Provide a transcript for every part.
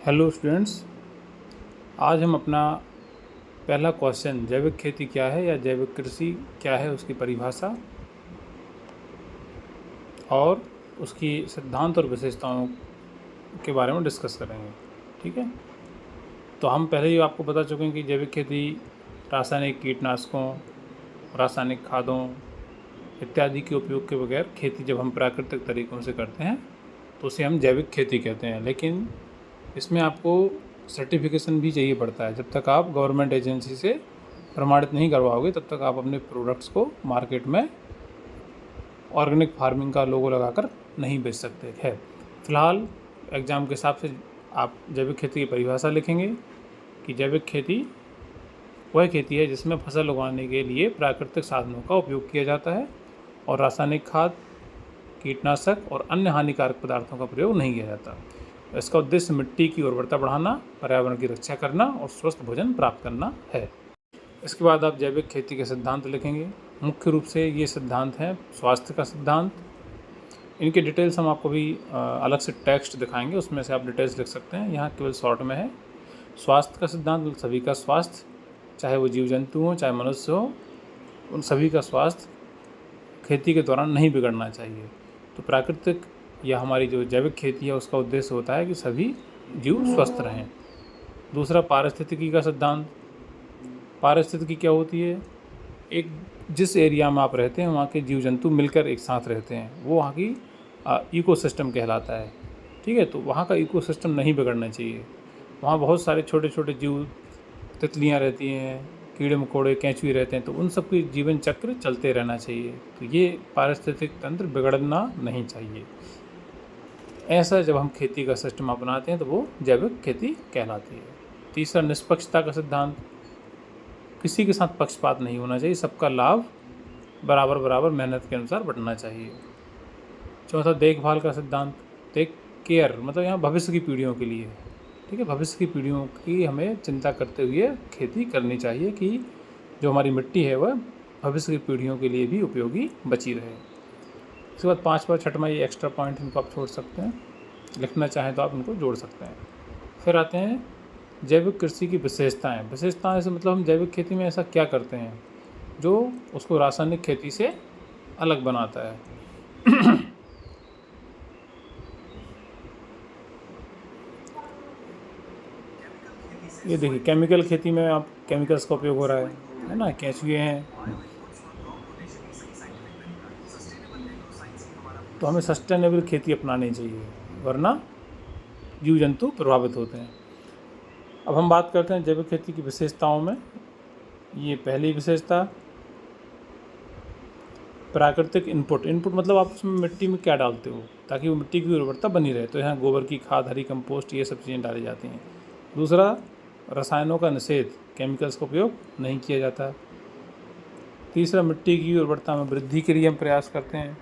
Hello students, आज हम अपना पहला क्वेश्चन जैविक खेती क्या है या जैविक कृषि क्या है उसकी परिभाषा और उसकी सिद्धांत और विशेषताओं के बारे में डिस्कस करेंगे। ठीक है, तो हम पहले ही आपको बता चुके हैं कि जैविक खेती रासायनिक कीटनाशकों, रासायनिक खादों इत्यादि के उपयोग के बगैर खेती जब हम प्राकृतिक तरीक़ों से करते हैं तो उसे हम जैविक खेती कहते हैं। लेकिन इसमें आपको सर्टिफिकेशन भी चाहिए पड़ता है। जब तक आप गवर्नमेंट एजेंसी से प्रमाणित नहीं करवाओगे तब तक आप अपने प्रोडक्ट्स को मार्केट में ऑर्गेनिक फार्मिंग का लोगो लगाकर नहीं बेच सकते। है, फ़िलहाल एग्ज़ाम के हिसाब से आप जैविक खेती की परिभाषा लिखेंगे कि जैविक खेती वह खेती है जिसमें फसल उगाने के लिए प्राकृतिक साधनों का उपयोग किया जाता है और रासायनिक खाद, कीटनाशक और अन्य हानिकारक पदार्थों का प्रयोग नहीं किया जाता। इसका उद्देश्य मिट्टी की उर्वरता बढ़ाना, पर्यावरण की रक्षा करना और स्वस्थ भोजन प्राप्त करना है। इसके बाद आप जैविक खेती के सिद्धांत लिखेंगे। मुख्य रूप से ये सिद्धांत हैं स्वास्थ्य का सिद्धांत। इनके डिटेल्स हम आपको भी अलग से टेक्स्ट दिखाएंगे, उसमें से आप डिटेल्स लिख सकते हैं। यहाँ केवल शॉर्ट में है। स्वास्थ्य का सिद्धांत सभी का स्वास्थ्य, चाहे वो जीव जंतु हो चाहे मनुष्य हो, उन सभी का स्वास्थ्य खेती के दौरान नहीं बिगड़ना चाहिए। तो प्राकृतिक या हमारी जो जैविक खेती है उसका उद्देश्य होता है कि सभी जीव स्वस्थ रहें। दूसरा, पारिस्थितिकी का सिद्धांत। पारिस्थितिकी क्या होती है? एक जिस एरिया में आप रहते हैं वहाँ के जीव जंतु मिलकर एक साथ रहते हैं, वो वहाँ की इकोसिस्टम कहलाता है। ठीक है, तो वहाँ का इकोसिस्टम नहीं बिगड़ना चाहिए। वहाँ बहुत सारे छोटे छोटे जीव, तितलियाँ रहती हैं, कीड़े मकोड़े, केंचुए रहते हैं, तो उन सब की जीवन चक्र चलते रहना चाहिए। तो ये पारिस्थितिक तंत्र बिगड़ना नहीं चाहिए। ऐसा जब हम खेती का सिस्टम अपनाते हैं तो वो जैविक खेती कहलाती है। तीसरा, निष्पक्षता का सिद्धांत। किसी के साथ पक्षपात नहीं होना चाहिए, सबका लाभ बराबर बराबर मेहनत के अनुसार बंटना चाहिए। चौथा, देखभाल का सिद्धांत। टेक केयर मतलब यहाँ भविष्य की पीढ़ियों के लिए। ठीक है, भविष्य की पीढ़ियों की हमें चिंता करते हुए खेती करनी चाहिए कि जो हमारी मिट्टी है वह भविष्य की पीढ़ियों के लिए भी उपयोगी बची रहे। उसके बाद पाँचवा छठवां, ये एक्स्ट्रा पॉइंट इनको आप छोड़ सकते हैं, लिखना चाहें तो आप इनको जोड़ सकते हैं। फिर आते हैं जैविक कृषि की विशेषताएं। विशेषताएं से मतलब हम जैविक खेती में ऐसा क्या करते हैं जो उसको रासायनिक खेती से अलग बनाता है। ये देखिए, केमिकल खेती में आप केमिकल्स का उपयोग हो रहा है ना, केंचुए हैं। तो हमें सस्टेनेबल खेती अपनानी चाहिए, वरना जीव जंतु प्रभावित होते हैं। अब हम बात करते हैं जैविक खेती की विशेषताओं में। ये पहली विशेषता, प्राकृतिक इनपुट। इनपुट मतलब आप उसमें मिट्टी में क्या डालते हो ताकि वो मिट्टी की उर्वरता बनी रहे। तो यहाँ गोबर की खाद, हरी कंपोस्ट, ये सब चीज़ें डाली जाती हैं। दूसरा, रसायनों का निषेध, केमिकल्स का उपयोग नहीं किया जाता। तीसरा, मिट्टी की उर्वरता में वृद्धि के लिए हम प्रयास करते हैं।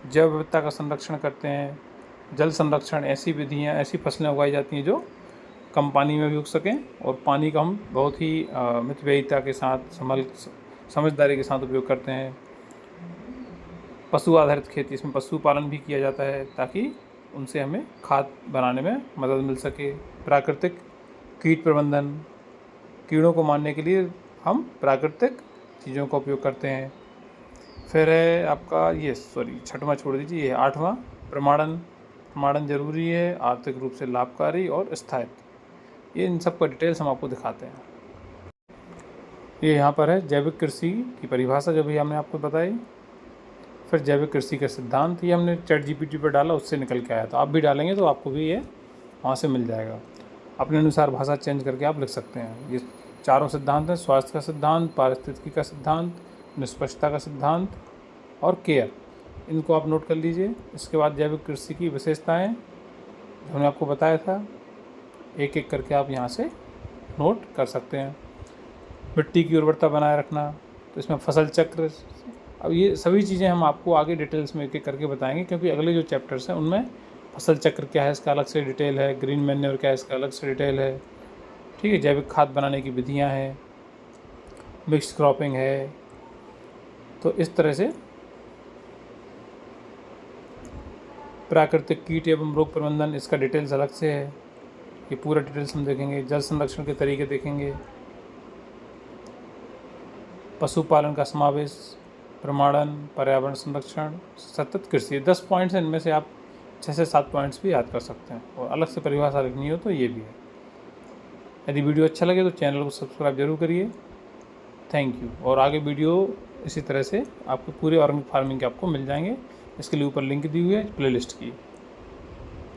जैव विविधता का संरक्षण करते हैं। जल संरक्षण, ऐसी विधियाँ, ऐसी फसलें उगाई जाती हैं जो कम पानी में भी उग सकें और पानी का हम बहुत ही मितव्ययिता के साथ, समझदारी के साथ उपयोग करते हैं। पशु आधारित खेती, इसमें पशुपालन भी किया जाता है ताकि उनसे हमें खाद बनाने में मदद मिल सके। प्राकृतिक कीट प्रबंधन, कीड़ों को मारने के लिए हम प्राकृतिक चीज़ों का उपयोग करते हैं। फिर है आपका ये छठवां छोड़ दीजिए, ये आठवां, प्रमाणन। प्रमाणन जरूरी है, आर्थिक रूप से लाभकारी और स्थायित्व। ये इन सब का डिटेल्स हम आपको दिखाते हैं। ये यहाँ पर है जैविक कृषि की परिभाषा जो भी हमने आपको बताई। फिर जैविक कृषि का सिद्धांत, ये हमने ChatGPT पर डाला, उससे निकल के आया। तो आप भी डालेंगे तो आपको भी ये वहाँ से मिल जाएगा। अपने अनुसार भाषा चेंज करके आप लिख सकते हैं। ये चारों सिद्धांत हैं: स्वास्थ्य का सिद्धांत, पारिस्थितिकी का सिद्धांत, निष्पक्षता का सिद्धांत और केयर। इनको आप नोट कर लीजिए। इसके बाद जैविक कृषि की विशेषताएँ जो हमने आपको बताया था, एक एक करके आप यहाँ से नोट कर सकते हैं। मिट्टी की उर्वरता बनाए रखना, तो इसमें फसल चक्र। अब ये सभी चीज़ें हम आपको आगे डिटेल्स में एक एक करके बताएंगे, क्योंकि अगले जो चैप्टर्स हैं उनमें फसल चक्र क्या है इसका अलग से डिटेल है, ग्रीन मैन्योर क्या है इसका अलग से डिटेल है। ठीक है, जैविक खाद बनाने की विधियाँ हैं, मिक्स क्रॉपिंग है। तो इस तरह से प्राकृतिक कीट एवं रोग प्रबंधन, इसका डिटेल्स अलग से है। ये पूरा डिटेल्स हम देखेंगे। जल संरक्षण के तरीके देखेंगे, पशुपालन का समावेश, प्रमाणन, पर्यावरण संरक्षण, सतत कृषि। 10 पॉइंट्स हैं, इनमें से आप 6 से 7 पॉइंट्स भी याद कर सकते हैं, और अलग से परिभाषा लिखनी हो तो ये भी है। यदि वीडियो अच्छा लगे तो चैनल को सब्सक्राइब जरूर करिए। Thank you. और आगे वीडियो इसी तरह से आपको पूरे ऑर्गेनिक फार्मिंग के आपको मिल जाएंगे। इसके लिए ऊपर लिंक दी हुई है प्लेलिस्ट की।